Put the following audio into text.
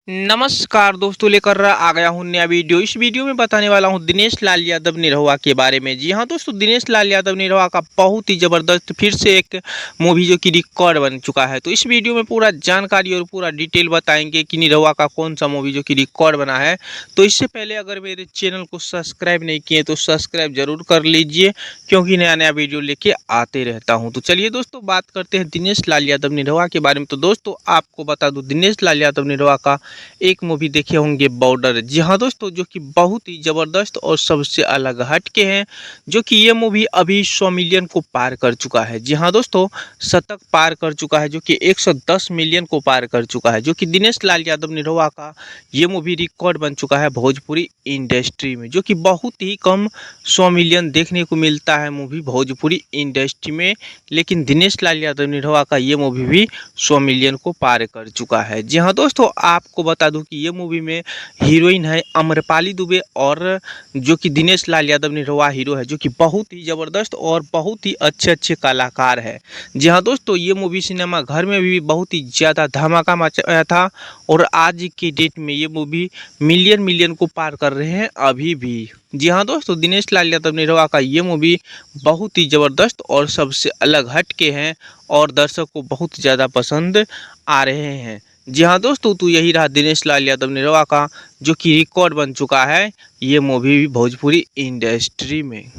नमस्कार दोस्तों, लेकर आ गया हूँ नया वीडियो। इस वीडियो में बताने वाला हूँ दिनेश लाल यादव निरहुआ के बारे में। जी हाँ दोस्तों, दिनेश लाल यादव निरहुआ का बहुत ही ज़बरदस्त फिर से एक मूवी जो कि रिकॉर्ड बन चुका है। तो इस वीडियो में पूरा जानकारी और पूरा डिटेल बताएंगे कि निरहुआ का कौन सा मूवी जो कि रिकॉर्ड बना है। तो इससे पहले अगर मेरे चैनल को सब्सक्राइब नहीं किए तो सब्सक्राइब जरूर कर लीजिए, क्योंकि नया नया वीडियो लेके आते रहता हूँ। तो चलिए दोस्तों, बात करते हैं दिनेश लाल यादव निरहुआ के बारे में। तो दोस्तों, आपको बता दूँ, दिनेश लाल यादव निरहुआ का एक मूवी देखे होंगे बॉर्डर। जी हाँ दोस्तों, जो कि बहुत ही ज़बरदस्त और सबसे अलग हट के हैं, जो कि ये मूवी अभी 100 मिलियन को पार कर चुका है। जी हाँ दोस्तों, शतक पार कर चुका है, जो कि 110 मिलियन को पार कर चुका है, जो कि दिनेश लाल यादव निरहुआ का ये मूवी रिकॉर्ड बन चुका है भोजपुरी इंडस्ट्री में, जो कि बहुत ही कम 100 मिलियन देखने को मिलता है मूवी भोजपुरी इंडस्ट्री में। लेकिन दिनेश लाल यादव निरहुआ का ये मूवी भी 100 मिलियन को पार कर चुका है। जी हाँ दोस्तों, आपको बता दूं कि ये मूवी में हीरोइन है अम्रपाली दुबे, और जो कि दिनेश लाल यादव निरहुआ हीरो है, जो कि बहुत ही ज़बरदस्त और बहुत ही अच्छे अच्छे कलाकार है। जी हाँ दोस्तों, ये मूवी सिनेमा घर में भी बहुत ही ज़्यादा धमाका मचाया था, और आज की डेट में ये मूवी मिलियन मिलियन को पार कर रहे हैं अभी भी। जी हाँ दोस्तों, दिनेश लाल यादव निरहुआ का ये मूवी बहुत ही ज़बरदस्त और सबसे अलग हट के हैं, और दर्शक को बहुत ज़्यादा पसंद आ रहे हैं। जी हाँ दोस्तों, तो यही रहा दिनेश लाल यादव निरहुआ का, जो कि रिकॉर्ड बन चुका है ये मूवी भोजपुरी इंडस्ट्री में।